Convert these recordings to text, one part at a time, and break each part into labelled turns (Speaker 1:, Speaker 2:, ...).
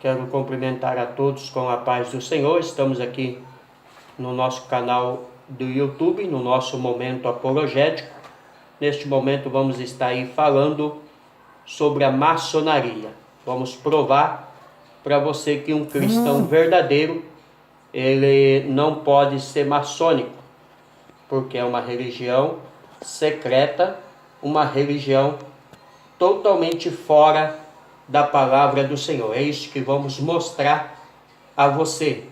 Speaker 1: Quero cumprimentar a todos com a paz do Senhor. Estamos aqui no nosso canal do YouTube, no nosso momento apologético. Neste momento vamos estar aí falando sobre a maçonaria. Vamos provar para você que um cristão verdadeiro, ele não pode ser maçônico, porque é uma religião secreta, uma religião totalmente fora da palavra do Senhor. É isso que vamos mostrar a você.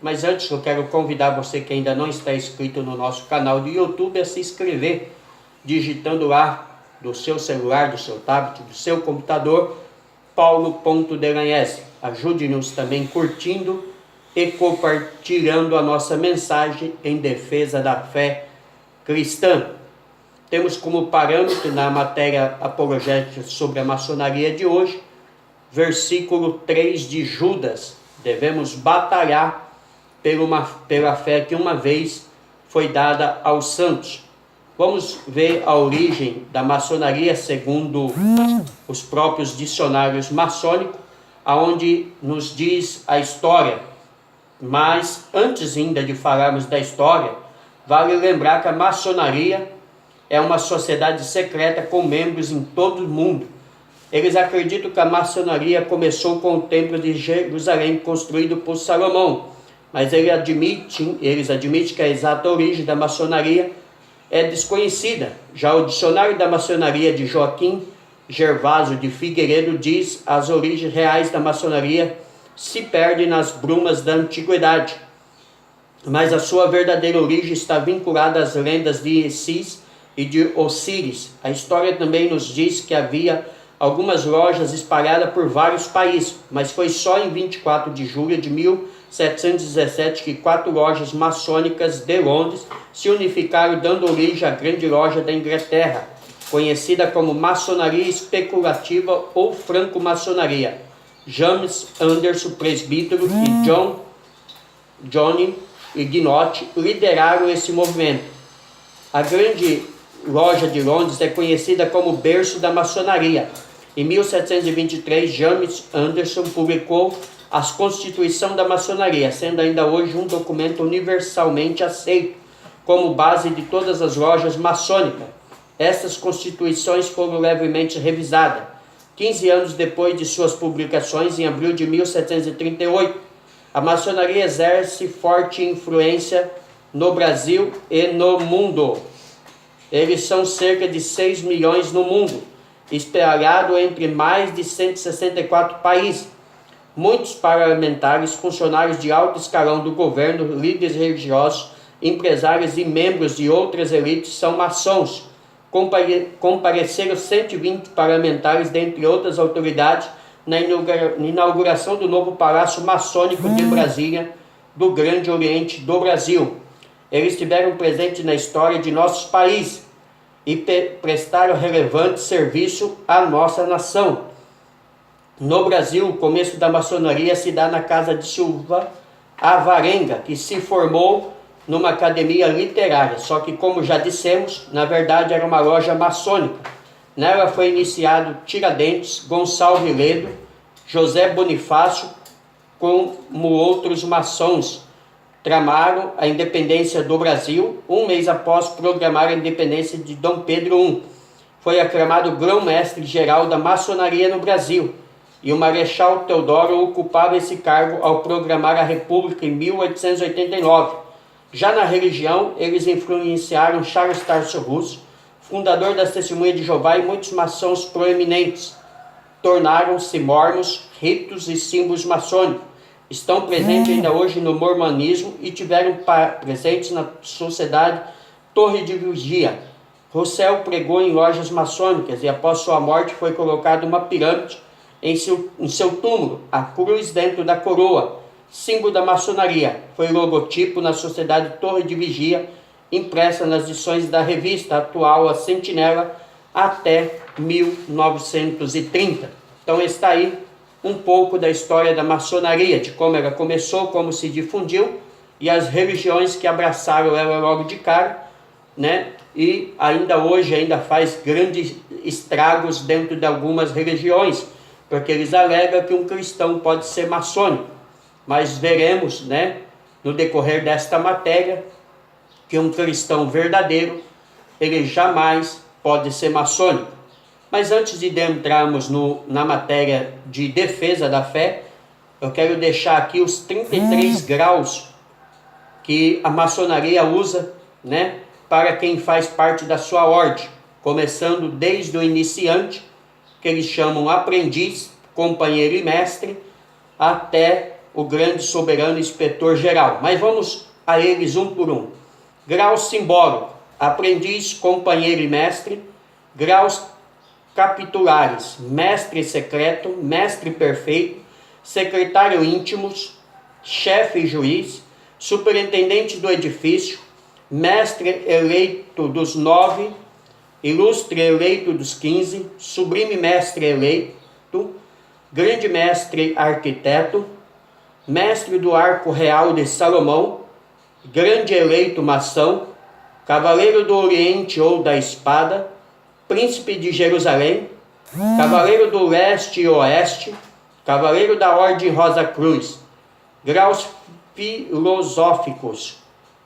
Speaker 1: Mas antes eu quero convidar você que ainda não está inscrito no nosso canal do YouTube a se inscrever, digitando lá do seu celular, do seu tablet, do seu computador, Paulo.Delanhese. Ajude-nos também curtindo e compartilhando a nossa mensagem em defesa da fé cristã. Temos como parâmetro na matéria apologética sobre a maçonaria de hoje, versículo 3 de Judas. Devemos batalhar pela fé que uma vez foi dada aos santos. Vamos ver a origem da maçonaria segundo os próprios dicionários maçônicos, aonde nos diz a história. Mas antes ainda de falarmos da história, vale lembrar que a maçonaria é uma sociedade secreta com membros em todo o mundo. Eles acreditam que a maçonaria começou com o templo de Jerusalém construído por Salomão, mas eles admitem que a exata origem da maçonaria é desconhecida. Já o dicionário da maçonaria de Joaquim Gervásio de Figueiredo diz: as origens reais da maçonaria se perdem nas brumas da antiguidade, mas a sua verdadeira origem está vinculada às lendas de Isis e de Osíris. A história também nos diz que havia algumas lojas espalhadas por vários países, mas foi só em 24 de julho de 1717 que 4 lojas maçônicas de Londres se unificaram, dando origem à grande loja da Inglaterra, conhecida como maçonaria especulativa ou franco-maçonaria. James Anderson, presbítero, e Johnny Ignoti lideraram esse movimento. A grande loja de Londres é conhecida como berço da maçonaria. Em 1723, James Anderson publicou as Constituição da Maçonaria, sendo ainda hoje um documento universalmente aceito como base de todas as lojas maçônicas. Essas constituições foram levemente revisadas 15 anos depois de suas publicações, em abril de 1738. A maçonaria exerce forte influência no Brasil e no mundo. Eles são cerca de 6 milhões no mundo, espalhado entre mais de 164 países. Muitos parlamentares, funcionários de alto escalão do governo, líderes religiosos, empresários e membros de outras elites são maçons. Compareceram 120 parlamentares, dentre outras autoridades, na inauguração do novo Palácio Maçônico de Brasília, do Grande Oriente do Brasil. Eles estiveram presentes na história de nossos países e prestaram relevante serviço à nossa nação. No Brasil, o começo da maçonaria se dá na casa de Silva Alvarenga, que se formou numa academia literária, só que, como já dissemos, na verdade era uma loja maçônica. Nela foi iniciado Tiradentes, Gonçalves Ledo, José Bonifácio, como outros maçons. Tramaram a independência do Brasil um mês após proclamar a independência de Dom Pedro I. Foi aclamado grão-mestre geral da maçonaria no Brasil, e o Marechal Teodoro ocupava esse cargo ao proclamar a República em 1889. Já na religião, eles influenciaram Charles Tarsio Russo, fundador das Testemunhas de Jeová, e muitos maçons proeminentes. Tornaram-se mormons, ritos e símbolos maçônicos. Estão presentes ainda hoje no mormonismo e tiveram presentes na sociedade Torre de Vigia. Russell pregou em lojas maçônicas e após sua morte foi colocada uma pirâmide em seu túmulo, a cruz dentro da coroa, símbolo da maçonaria. Foi logotipo na sociedade Torre de Vigia, impressa nas edições da revista atual, a Sentinela, até 1930. Então está aí um pouco da história da maçonaria, de como ela começou, como se difundiu, e as religiões que abraçaram ela logo de cara, né? E ainda hoje faz grandes estragos dentro de algumas religiões, porque eles alegam que um cristão pode ser maçônico, mas veremos, né, no decorrer desta matéria, que um cristão verdadeiro, ele jamais pode ser maçônico. Mas antes de entrarmos na matéria de defesa da fé, eu quero deixar aqui os 33 graus que a maçonaria usa, né, para quem faz parte da sua ordem, começando desde o iniciante, que eles chamam aprendiz, companheiro e mestre, até o grande soberano inspetor geral. Mas vamos a eles um por um. Grau simbólico: aprendiz, companheiro e mestre. Graus capitulares: mestre secreto, mestre perfeito, secretário íntimos, chefe e juiz, superintendente do edifício, mestre eleito dos 9, ilustre eleito dos 15, sublime mestre eleito, grande mestre arquiteto, mestre do arco real de Salomão, grande eleito maçom, cavaleiro do Oriente ou da espada, príncipe de Jerusalém, cavaleiro do leste e oeste, cavaleiro da ordem Rosa Cruz. Graus filosóficos: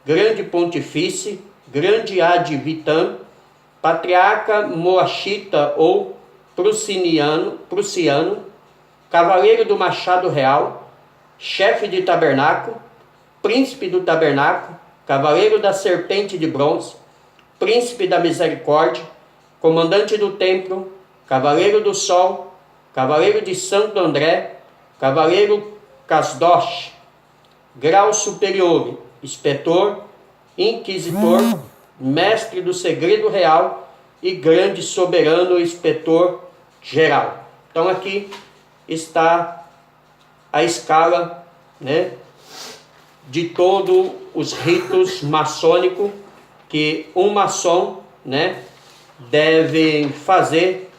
Speaker 1: grande pontifício, grande ad vitam, patriarca moachita ou prussiano, cavaleiro do machado real, chefe de tabernáculo, príncipe do tabernáculo, cavaleiro da serpente de bronze, príncipe da misericórdia, comandante do templo, cavaleiro do sol, cavaleiro de Santo André, cavaleiro Casdosh. Grau superior: inspetor, inquisitor, mestre do segredo real e grande soberano inspetor geral. Então aqui está a escala, né, de todos os ritos maçônicos que um maçom, né, deve fazer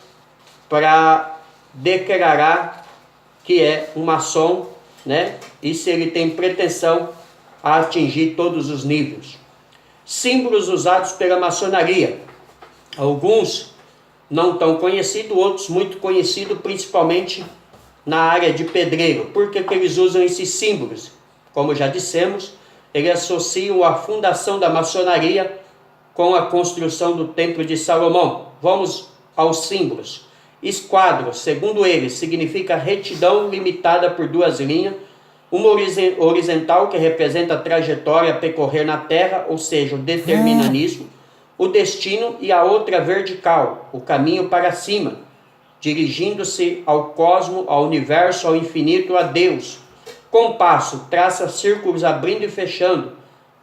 Speaker 1: para declarar que é um maçom, né, e se ele tem pretensão a atingir todos os níveis. Símbolos usados pela maçonaria: alguns não tão conhecidos, outros muito conhecidos, principalmente na área de pedreiro. Por que eles usam esses símbolos? Como já dissemos, eles associam a fundação da maçonaria com a construção do Templo de Salomão. Vamos aos símbolos. Esquadro, segundo eles, significa retidão limitada por duas linhas, uma horizontal, que representa a trajetória a percorrer na Terra, ou seja, o determinismo, o destino, e a outra vertical, o caminho para cima, dirigindo-se ao cosmos, ao universo, ao infinito, a Deus. Compasso, traça círculos abrindo e fechando,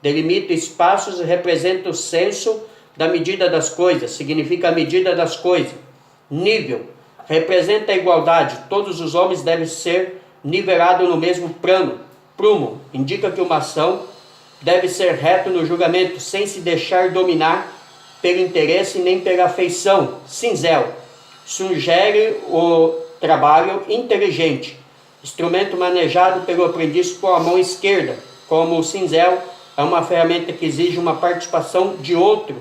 Speaker 1: delimita espaços e representa o senso da medida das coisas, significa a medida das coisas. Nível, representa a igualdade, todos os homens devem ser nivelados no mesmo plano. Prumo, indica que o maçom deve ser reto no julgamento, sem se deixar dominar pelo interesse nem pela afeição. Cinzel, sugere o trabalho inteligente, instrumento manejado pelo aprendiz com a mão esquerda, como o cinzel é uma ferramenta que exige uma participação de outro.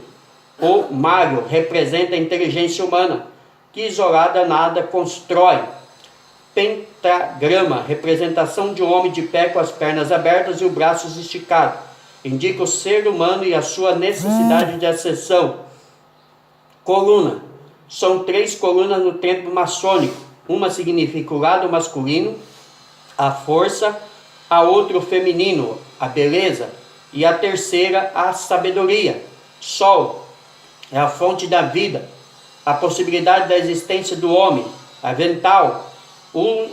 Speaker 1: O malho representa a inteligência humana, que isolada nada constrói. Pentagrama, representação de um homem de pé com as pernas abertas e os braços esticados, indica o ser humano e a sua necessidade de ascensão. Coluna, são 3 colunas no templo maçônico. Uma significa o lado masculino, a força, a outra o feminino, a beleza, e a terceira a sabedoria. Sol é a fonte da vida, a possibilidade da existência do homem. Avental,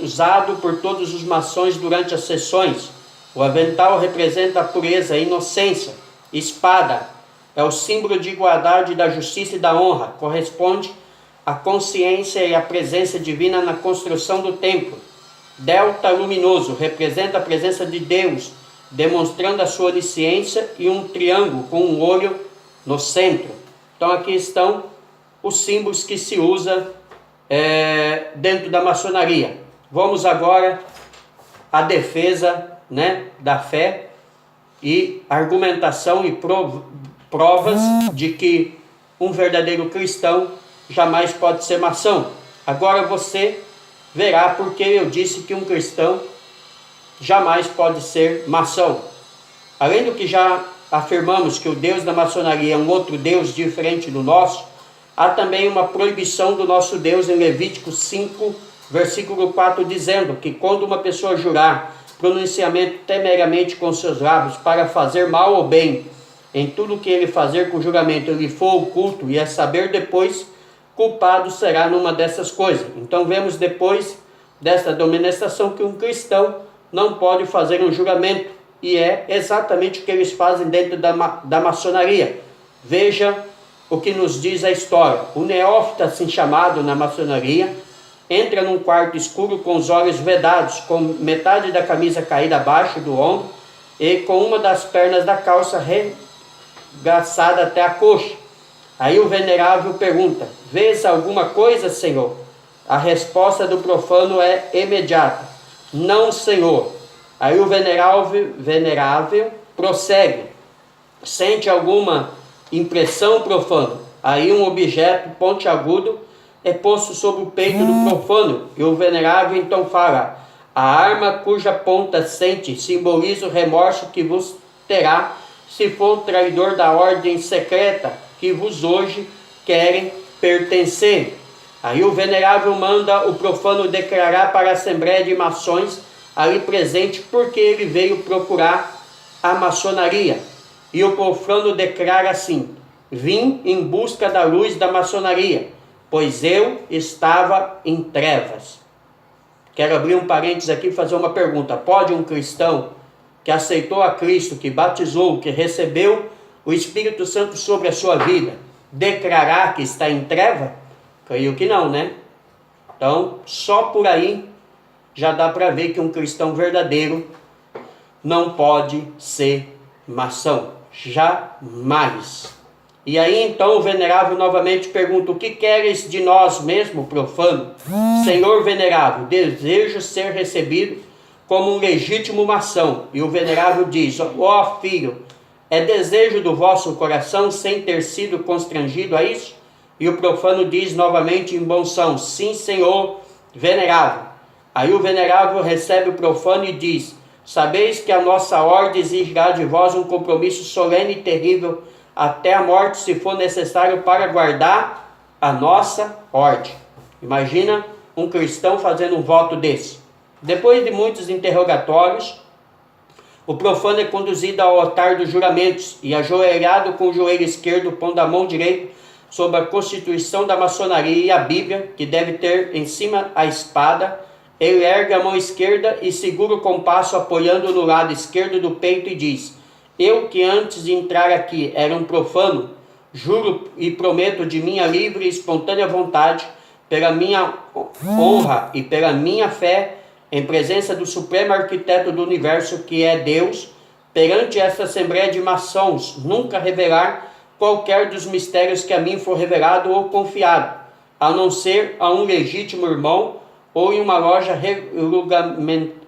Speaker 1: usado por todos os maçons durante as sessões. O avental representa a pureza, a inocência. Espada é o símbolo de igualdade, da justiça e da honra. Corresponde à consciência e à presença divina na construção do templo. Delta luminoso representa a presença de Deus, demonstrando a sua onisciência, e um triângulo com um olho no centro. Então aqui estão os símbolos que se usa dentro da maçonaria. Vamos agora à defesa, né, da fé e argumentação e provas de que um verdadeiro cristão jamais pode ser maçom. Agora você verá porque eu disse que um cristão jamais pode ser maçom. Além do que já afirmamos que o Deus da maçonaria é um outro Deus diferente do nosso, há também uma proibição do nosso Deus em Levítico 5, versículo 4, dizendo que quando uma pessoa jurar pronunciamento temerariamente com seus lábios para fazer mal ou bem, em tudo que ele fazer com juramento ele for oculto e a saber depois, culpado será numa dessas coisas. Então vemos depois desta amonestação que um cristão não pode fazer um juramento, e é exatamente o que eles fazem dentro da maçonaria. Veja o que nos diz a história. O neófito, assim chamado na maçonaria, entra num quarto escuro com os olhos vedados, com metade da camisa caída abaixo do ombro e com uma das pernas da calça regaçada até a coxa. Aí o venerável pergunta: vês alguma coisa, Senhor? A resposta do profano é imediata: não, Senhor. Aí o venerável prossegue: sente alguma impressão, profano? Aí um objeto pontiagudo é posto sobre o peito do profano, e o venerável então fala: a arma cuja ponta sente simboliza o remorso que vos terá se for traidor da ordem secreta que vos hoje querem pertencer. Aí o venerável manda o profano declarar para a assembleia de maçons ali presente porque ele veio procurar a maçonaria. E o profano declara assim: vim em busca da luz da maçonaria, pois eu estava em trevas. Quero abrir um parênteses aqui e fazer uma pergunta: pode um cristão que aceitou a Cristo, que batizou, que recebeu o Espírito Santo sobre a sua vida, declarar que está em treva? Creio que não, né? Então, só por aí já dá para ver que um cristão verdadeiro não pode ser maçom. Jamais. E aí então o venerável novamente pergunta: o que queres de nós mesmo, profano? Senhor venerável, desejo ser recebido como um legítimo maçom. E o venerável diz: ó filho, é desejo do vosso coração sem ter sido constrangido a isso? E o profano diz novamente em bom som: sim, senhor venerável. Aí o venerável recebe o profano e diz: sabeis que a nossa ordem exigirá de vós um compromisso solene e terrível até a morte, se for necessário, para guardar a nossa ordem. Imagina um cristão fazendo um voto desse. Depois de muitos interrogatórios, o profano é conduzido ao altar dos juramentos e ajoelhado com o joelho esquerdo, pondo a mão direita sobre a constituição da maçonaria e a Bíblia, que deve ter em cima a espada, ele ergue a mão esquerda e segura o compasso apoiando no lado esquerdo do peito e diz: eu que antes de entrar aqui era um profano, juro e prometo de minha livre e espontânea vontade, pela minha honra e pela minha fé, em presença do supremo arquiteto do universo, que é Deus, perante esta assembleia de maçons, nunca revelar qualquer dos mistérios que a mim for revelado ou confiado, a não ser a um legítimo irmão ou em uma loja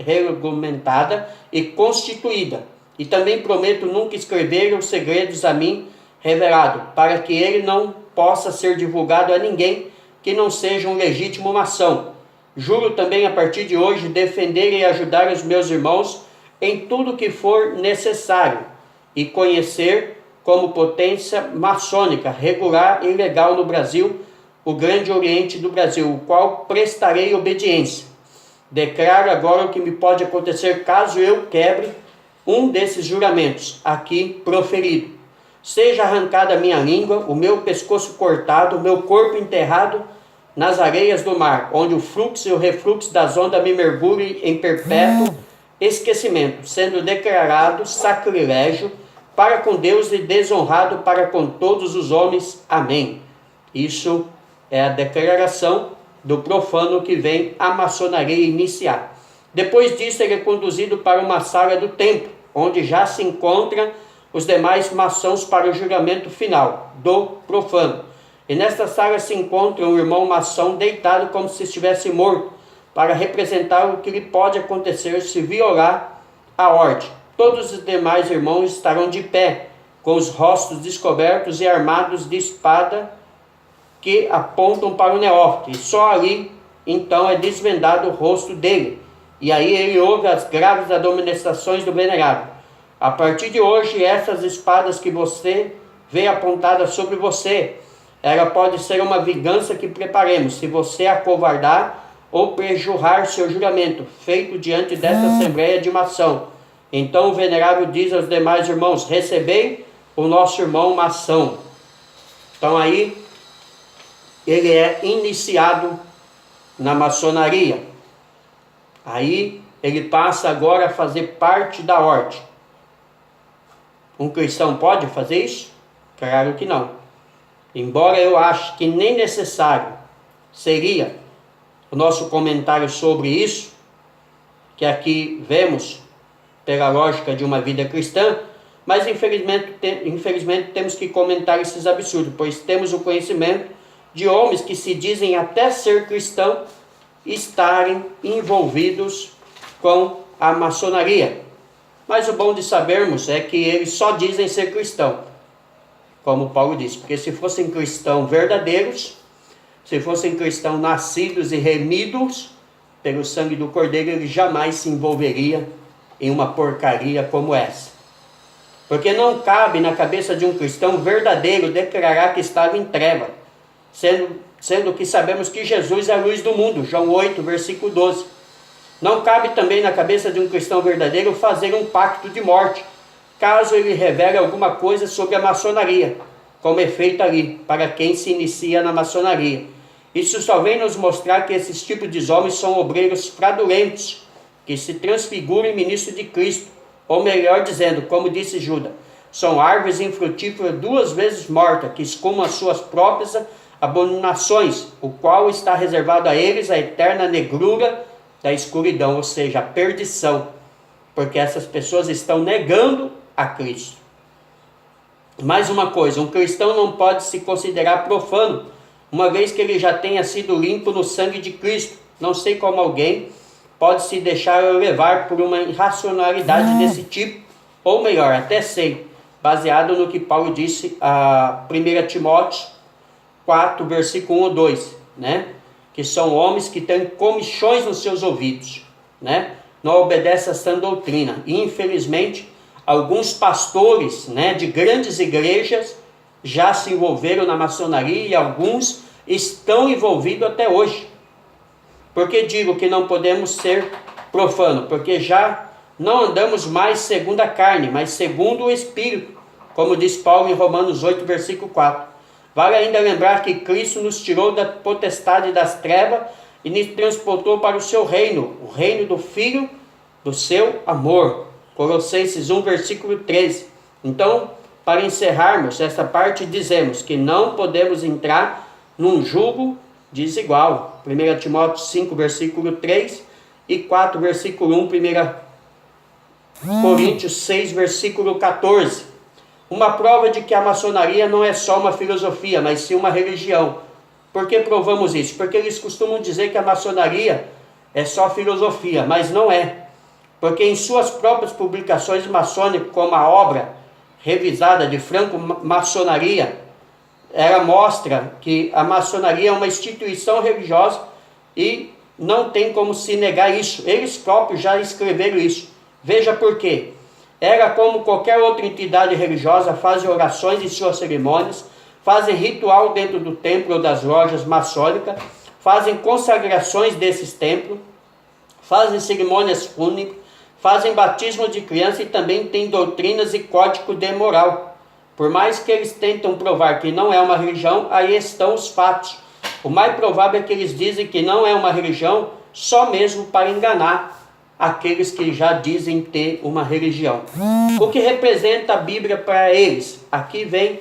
Speaker 1: regulamentada e constituída. E também prometo nunca escrever os segredos a mim revelado, para que ele não possa ser divulgado a ninguém que não seja um legítimo maçom. Juro também a partir de hoje defender e ajudar os meus irmãos em tudo que for necessário e conhecer como potência maçônica regular e legal no Brasil, o Grande Oriente do Brasil, o qual prestarei obediência. Declaro agora o que me pode acontecer caso eu quebre um desses juramentos aqui proferido. Seja arrancada a minha língua, o meu pescoço cortado, o meu corpo enterrado nas areias do mar, onde o fluxo e o refluxo das ondas me mergulhem em perpétuo esquecimento, sendo declarado sacrilégio para com Deus e desonrado para com todos os homens. Amém. Isso é a declaração do profano que vem a maçonaria iniciar. Depois disso, ele é conduzido para uma sala do templo, onde já se encontram os demais maçons para o julgamento final do profano. E nesta sala se encontra um irmão maçom deitado como se estivesse morto, para representar o que lhe pode acontecer se violar a ordem. Todos os demais irmãos estarão de pé, com os rostos descobertos e armados de espada que apontam para o neófito, e só ali então é desvendado o rosto dele. E aí ele ouve as graves admoestações do venerável. A partir de hoje, essas espadas que você vê apontadas sobre você, ela pode ser uma vingança que preparemos, se você acovardar ou prejurrar seu juramento, feito diante desta assembleia de Mação. Então o venerável diz aos demais irmãos: recebei o nosso irmão Mação. Então aí ele é iniciado na maçonaria. Aí ele passa agora a fazer parte da ordem. Um cristão pode fazer isso? Claro que não. Embora eu ache que nem necessário seria o nosso comentário sobre isso, que aqui vemos pela lógica de uma vida cristã, mas infelizmente temos que comentar esses absurdos, pois temos o conhecimento de homens que se dizem até ser cristão estarem envolvidos com a maçonaria. Mas o bom de sabermos é que eles só dizem ser cristão, como Paulo diz, porque se fossem cristãos verdadeiros, se fossem cristãos nascidos e remidos pelo sangue do Cordeiro, ele jamais se envolveria em uma porcaria como essa. Porque não cabe na cabeça de um cristão verdadeiro declarar que estava em treva, sendo que sabemos que Jesus é a luz do mundo, João 8, versículo 12. Não cabe também na cabeça de um cristão verdadeiro fazer um pacto de morte, caso ele revele alguma coisa sobre a maçonaria, como é feito ali, para quem se inicia na maçonaria. Isso só vem nos mostrar que esses tipos de homens são obreiros fraudulentos, que se transfiguram em ministro de Cristo, ou melhor dizendo, como disse Judas, são árvores infrutíferas 2 vezes mortas, que escumam as suas próprias abominações, o qual está reservado a eles a eterna negrura da escuridão, ou seja, a perdição, porque essas pessoas estão negando a Cristo. Mais uma coisa, um cristão não pode se considerar profano, uma vez que ele já tenha sido limpo no sangue de Cristo. Não sei como alguém pode se deixar levar por uma irracionalidade desse tipo, ou melhor, até sei, baseado no que Paulo disse a 1 Timóteo 4, versículo 1 ou 2, né? Que são homens que têm comichões nos seus ouvidos, né? Não obedecem a sã doutrina. E infelizmente, alguns pastores, né, de grandes igrejas já se envolveram na maçonaria e alguns estão envolvidos até hoje. Por que digo que não podemos ser profanos? Porque já não andamos mais segundo a carne, mas segundo o Espírito, como diz Paulo em Romanos 8, versículo 4. Vale ainda lembrar que Cristo nos tirou da potestade das trevas e nos transportou para o seu reino, o reino do Filho do seu amor. Colossenses 1, versículo 13. Então, para encerrarmos essa parte, dizemos que não podemos entrar num jugo desigual. 1 Timóteo 5, versículo 3 e 4, versículo 1, 1 Coríntios 6, versículo 14. Uma prova de que a maçonaria não é só uma filosofia, mas sim uma religião. Por que provamos isso? Porque eles costumam dizer que a maçonaria é só filosofia, mas não é. Porque em suas próprias publicações maçônicas, como a obra revisada de Franco-Maçonaria, ela mostra que a maçonaria é uma instituição religiosa e não tem como se negar isso. Eles próprios já escreveram isso. Veja por quê. Ela, como qualquer outra entidade religiosa, faz orações em suas cerimônias, fazem ritual dentro do templo ou das lojas maçônicas, fazem consagrações desses templos, fazem cerimônias fúnebres, fazem batismo de criança e também tem doutrinas e código de moral. Por mais que eles tentam provar que não é uma religião, aí estão os fatos. O mais provável é que eles dizem que não é uma religião só mesmo para enganar aqueles que já dizem ter uma religião. O que representa a Bíblia para eles? Aqui vem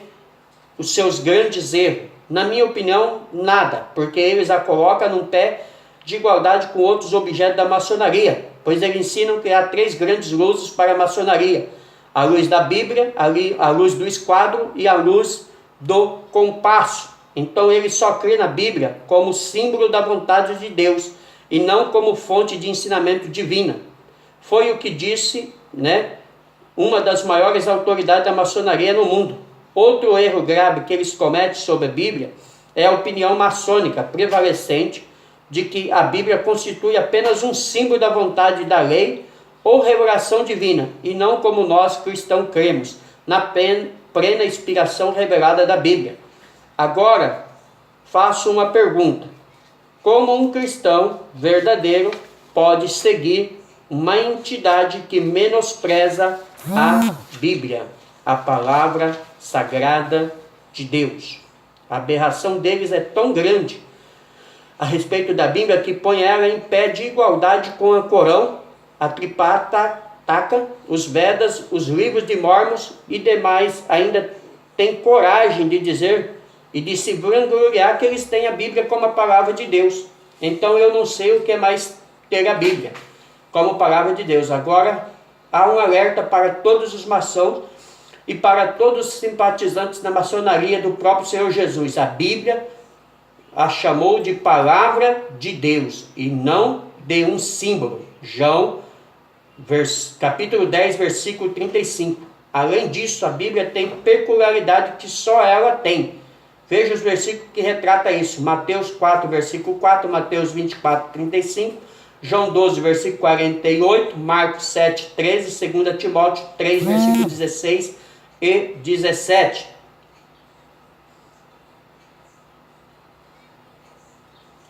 Speaker 1: os seus grandes erros. Na minha opinião, nada, porque eles a colocam num pé de igualdade com outros objetos da maçonaria, pois eles ensinam que há 3 grandes luzes para a maçonaria: a luz da Bíblia, a luz do esquadro e a luz do compasso. Então eles só creem na Bíblia como símbolo da vontade de Deus e não como fonte de ensinamento divina. Foi o que disse, né, uma das maiores autoridades da maçonaria no mundo. Outro erro grave que eles cometem sobre a Bíblia é a opinião maçônica prevalecente, de que a Bíblia constitui apenas um símbolo da vontade da lei ou revelação divina, e não como nós cristãos cremos, na plena inspiração revelada da Bíblia. Agora, faço uma pergunta. Como um cristão verdadeiro pode seguir uma entidade que menospreza a Bíblia, a palavra sagrada de Deus? A aberração deles é tão grande a respeito da Bíblia que põe ela em pé de igualdade com o Corão, a Tripitaka, os Vedas, os livros de Mormons e demais. Ainda tem coragem de dizer e de se vangloriar que eles têm a Bíblia como a palavra de Deus. Então eu não sei o que é mais ter a Bíblia como palavra de Deus. Agora há um alerta para todos os maçons e para todos os simpatizantes da maçonaria do próprio Senhor Jesus. A Bíblia a chamou de palavra de Deus e não de um símbolo. João, capítulo 10, versículo 35. Além disso, a Bíblia tem peculiaridade que só ela tem. Veja os versículos que retrata isso. Mateus 4, versículo 4, Mateus 24, 35, João 12, versículo 48, Marcos 7, 13, 2 Timóteo 3, versículo 16 e 17.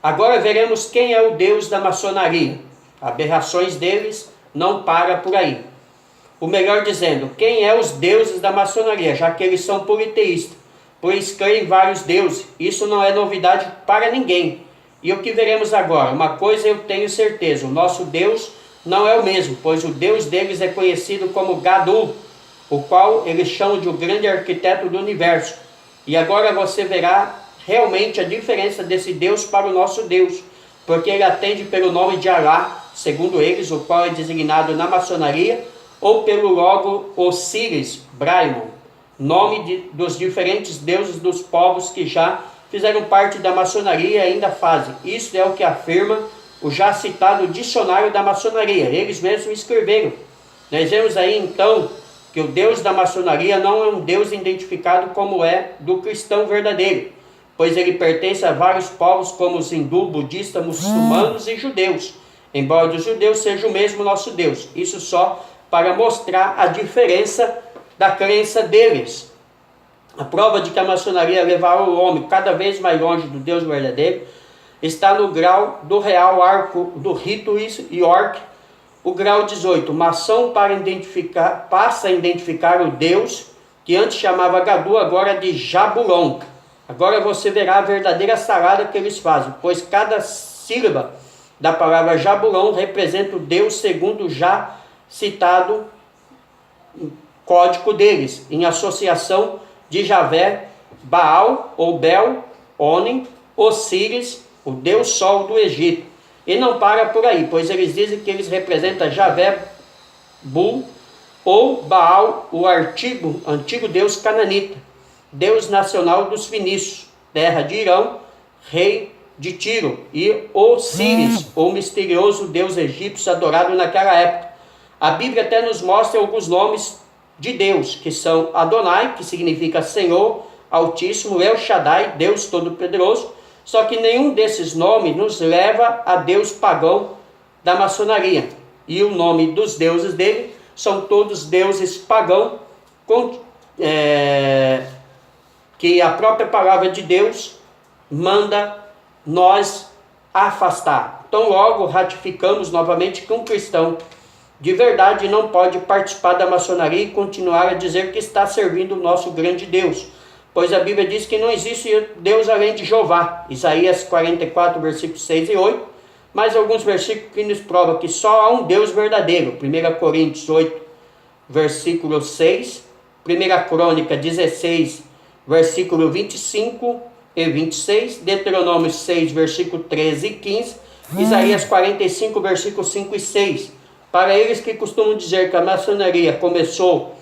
Speaker 1: Agora veremos quem é o Deus da maçonaria. Aberrações deles não para por aí. O melhor dizendo, quem é os deuses da maçonaria, já que eles são politeístas, pois creem em vários deuses. Isso não é novidade para ninguém. E o que veremos agora? Uma coisa eu tenho certeza, o nosso Deus não é o mesmo, pois o Deus deles é conhecido como Gadu, o qual eles chamam de o grande arquiteto do universo. E agora você verá realmente a diferença desse Deus para o nosso Deus, porque ele atende pelo nome de Alá, segundo eles, o qual é designado na maçonaria, ou pelo logo Osíris, Braimon, nome dos diferentes deuses dos povos que já fizeram parte da maçonaria e ainda fazem. Isso é o que afirma o já citado dicionário da maçonaria. Eles mesmos escreveram. Nós vemos aí então que o Deus da maçonaria não é um Deus identificado como é do cristão verdadeiro, pois ele pertence a vários povos como os hindu, budistas, muçulmanos e judeus, embora dos judeus seja o mesmo nosso Deus. Isso só para mostrar a diferença da crença deles. A prova de que a maçonaria levará o homem cada vez mais longe do Deus verdadeiro está no grau do real arco do rito York, o grau 18. Maçom passa a identificar o Deus que antes chamava Gadu, agora de Jabulon. Agora você verá a verdadeira salada que eles fazem, pois cada sílaba da palavra Jabulon representa o Deus segundo o já citado código deles, em associação de Javé, Baal ou Bel, Onem, Osíris, o Deus Sol do Egito. E não para por aí, pois eles dizem que eles representam Javé, Bul ou Baal, o antigo Deus cananita, Deus nacional dos fenícios, terra de Irão, rei de Tiro, e Osíris, o misterioso Deus egípcio adorado naquela época. A Bíblia até nos mostra alguns nomes de Deus, que são Adonai, que significa Senhor Altíssimo, El Shaddai, Deus Todo-Poderoso, só que nenhum desses nomes nos leva a Deus pagão da maçonaria. E o nome dos deuses dele são todos deuses pagãos, que a própria palavra de Deus manda nós afastar. Então logo ratificamos novamente que um cristão de verdade não pode participar da maçonaria e continuar a dizer que está servindo o nosso grande Deus, pois a Bíblia diz que não existe Deus além de Jeová, Isaías 44, versículos 6 e 8, mais alguns versículos que nos provam que só há um Deus verdadeiro, 1 Coríntios 8, versículo 6, 1 Crônica 16, versículo 25 e 26, Deuteronômio 6, versículo 13 e 15, Isaías 45, versículos 5 e 6. Para eles que costumam dizer que a maçonaria começou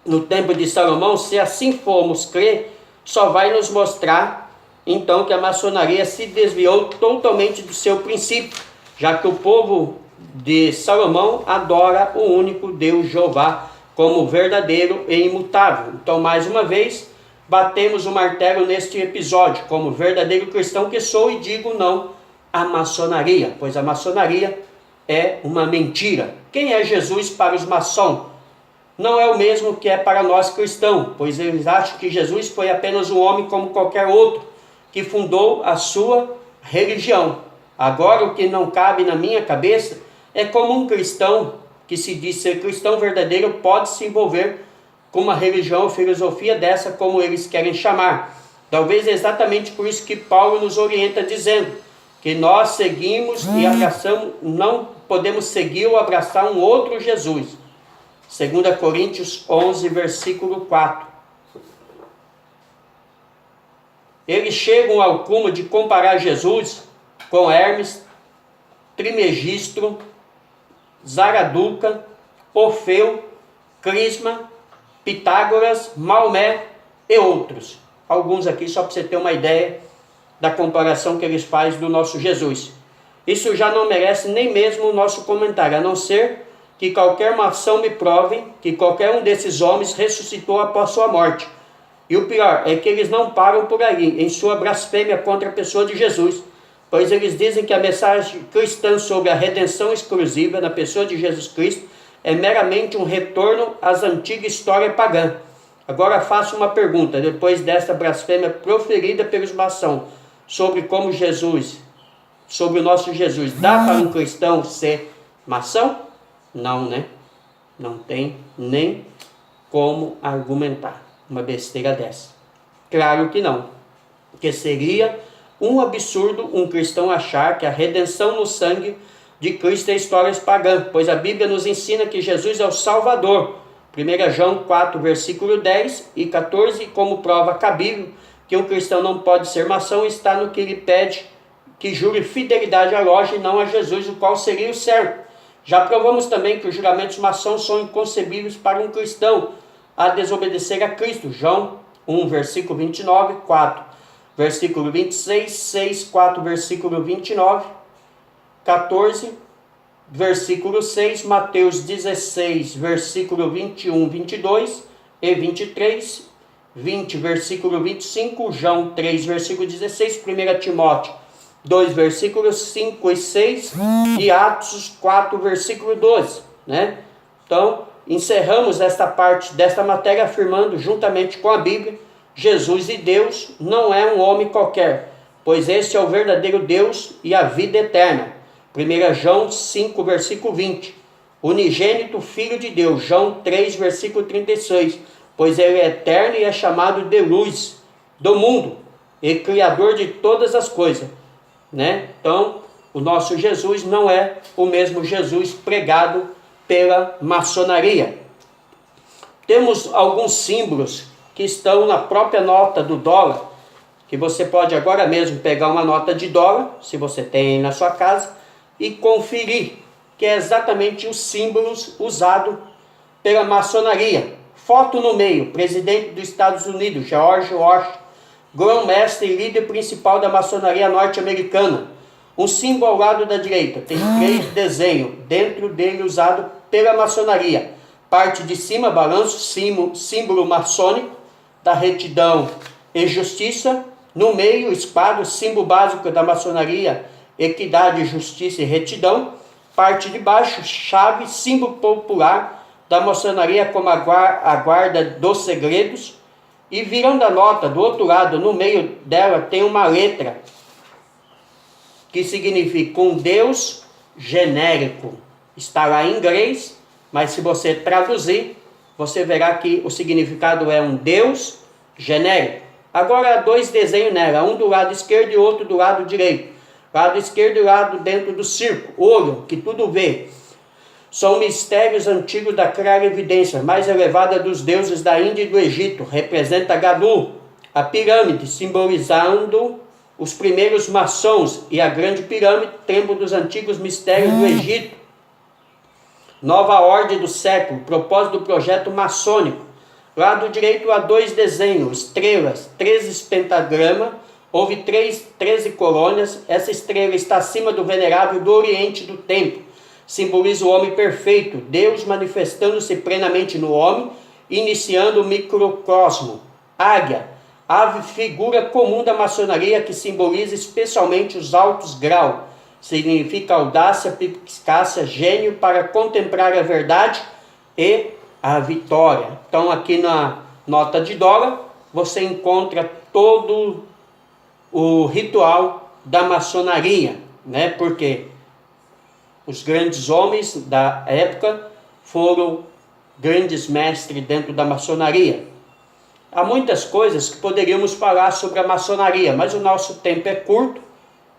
Speaker 1: no tempo de Salomão, se assim formos crer, só vai nos mostrar então que a maçonaria se desviou totalmente do seu princípio, já que o povo de Salomão adora o único Deus Jeová como verdadeiro e imutável. Então, mais uma vez, batemos o martelo neste episódio, como verdadeiro cristão que sou, e digo não a maçonaria, pois a maçonaria é uma mentira. Quem é Jesus para os maçons? Não é o mesmo que é para nós cristãos, pois eles acham que Jesus foi apenas um homem como qualquer outro, que fundou a sua religião. Agora, o que não cabe na minha cabeça é como um cristão, que se diz ser cristão verdadeiro, pode se envolver com uma religião ou filosofia dessa, como eles querem chamar. Talvez é exatamente por isso que Paulo nos orienta dizendo que nós seguimos e abraçamos, não podemos seguir ou abraçar um outro Jesus. 2 Coríntios 11, versículo 4. Eles chegam ao cúmulo de comparar Jesus com Hermes, Trismegistro, Zaraduca, Orfeu, Crisma, Pitágoras, Maomé e outros. Alguns aqui só para você ter uma ideia da comparação que eles fazem do nosso Jesus. Isso já não merece nem mesmo o nosso comentário, a não ser que qualquer maçom me prove que qualquer um desses homens ressuscitou após sua morte. E o pior é que eles não param por aí, em sua blasfêmia contra a pessoa de Jesus, pois eles dizem que a mensagem cristã sobre a redenção exclusiva na pessoa de Jesus Cristo é meramente um retorno às antigas histórias pagãs. Agora faço uma pergunta, depois dessa blasfêmia proferida pelos maçons, sobre como Jesus, sobre o nosso Jesus, dá para um cristão ser maçom? Não, né? Não tem nem como argumentar uma besteira dessa. Claro que não, porque seria um absurdo um cristão achar que a redenção no sangue de Cristo é história pagã, pois a Bíblia nos ensina que Jesus é o Salvador. 1 João 4, versículo 10 e 14, como prova cabível que um cristão não pode ser maçom, está no que ele pede que jure fidelidade à loja e não a Jesus, o qual seria o certo. Já provamos também que os juramentos maçons são inconcebíveis para um cristão a desobedecer a Cristo. João 1, versículo 29, 4, versículo 26, 6, 4, versículo 29, 14, versículo 6, Mateus 16, versículo 21, 22 e 23, 20, versículo 25, João 3, versículo 16, 1 Timóteo 2, versículos 5 e 6 e Atos 4, versículo 12, né? Então, encerramos esta parte desta matéria afirmando, juntamente com a Bíblia, Jesus e Deus não é um homem qualquer, pois este é o verdadeiro Deus e a vida eterna. 1 João 5, versículo 20. Unigênito Filho de Deus, João 3, versículo 36. Pois ele é eterno e é chamado de luz do mundo e criador de todas as coisas, né? Então, o nosso Jesus não é o mesmo Jesus pregado pela maçonaria. Temos alguns símbolos que estão na própria nota do dólar, que você pode agora mesmo pegar uma nota de dólar, se você tem na sua casa, e conferir, que é exatamente os símbolos usados pela maçonaria. Foto no meio, presidente dos Estados Unidos, George Washington, grão-mestre e líder principal da maçonaria norte-americana. Um símbolo ao lado da direita, tem 3 desenhos, dentro dele usado pela maçonaria. Parte de cima, balanço, símbolo maçônico da retidão e justiça. No meio, espada, símbolo básico da maçonaria, equidade, justiça e retidão. Parte de baixo, chave, símbolo popular da maçonaria como a guarda dos segredos. E virando a nota do outro lado, no meio dela tem uma letra que significa um Deus genérico. Está lá em inglês, mas se você traduzir, você verá que o significado é um Deus genérico. Agora há 2 desenhos nela, um do lado esquerdo e outro do lado direito. Lado esquerdo e lado dentro do círculo, olho, que tudo vê. São mistérios antigos da clara evidência, mais elevada dos deuses da Índia e do Egito. Representa Gadu, a pirâmide, simbolizando os primeiros maçons, e a grande pirâmide, templo dos antigos mistérios do Egito. Nova ordem do século, propósito do projeto maçônico. Lado direito há 2 desenhos, estrelas, 13 pentagramas, houve 13 colônias. Essa estrela está acima do venerável do Oriente do templo. Simboliza o homem perfeito, Deus manifestando-se plenamente no homem, iniciando o microcosmo. Águia, a figura comum da maçonaria que simboliza especialmente os altos graus. Significa audácia, perspicácia, gênio para contemplar a verdade e a vitória. Então aqui na nota de dólar você encontra todo o ritual da maçonaria, né? Porque os grandes homens da época foram grandes mestres dentro da maçonaria. Há muitas coisas que poderíamos falar sobre a maçonaria, mas o nosso tempo é curto,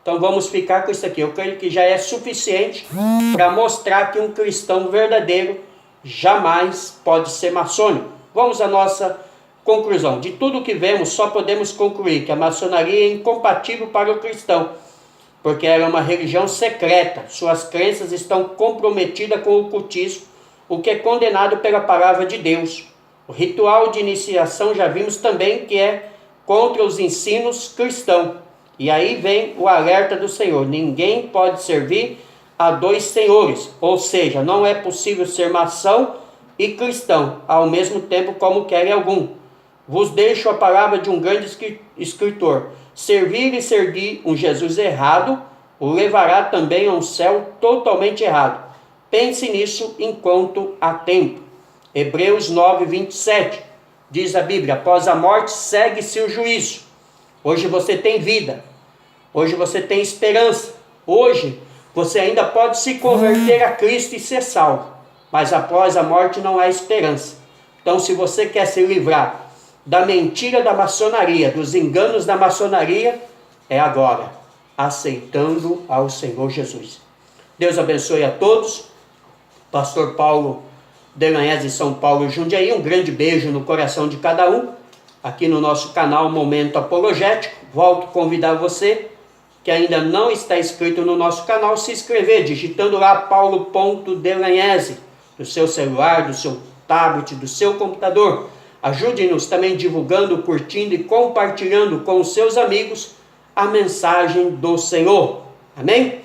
Speaker 1: então vamos ficar com isso aqui. Eu creio que já é suficiente para mostrar que um cristão verdadeiro jamais pode ser maçônico. Vamos à nossa conclusão. De tudo que vemos, só podemos concluir que a maçonaria é incompatível para o cristão, porque ela é uma religião secreta. Suas crenças estão comprometidas com o ocultismo, o que é condenado pela palavra de Deus. O ritual de iniciação já vimos também que é contra os ensinos cristãos. E aí vem o alerta do Senhor: ninguém pode servir a dois senhores, ou seja, não é possível ser maçom e cristão ao mesmo tempo, como querem algum. Vos deixo a palavra de um grande escritor: servir e seguir um Jesus errado o levará também a um céu totalmente errado. Pense nisso enquanto há tempo. Hebreus 9, 27, diz a Bíblia: após a morte segue-se o juízo. Hoje você tem vida, hoje você tem esperança, hoje você ainda pode se converter a Cristo e ser salvo, mas após a morte não há esperança. Então, se você quer se livrar da mentira da maçonaria, dos enganos da maçonaria, é agora, aceitando ao Senhor Jesus. Deus abençoe a todos. Pastor Paulo Delanhese, São Paulo, Jundiaí, um grande beijo no coração de cada um, aqui no nosso canal Momento Apologético. Volto a convidar você, que ainda não está inscrito no nosso canal, se inscrever, digitando lá paulo.delanhese, do seu celular, do seu tablet, do seu computador. Ajude-nos também divulgando, curtindo e compartilhando com os seus amigos a mensagem do Senhor. Amém?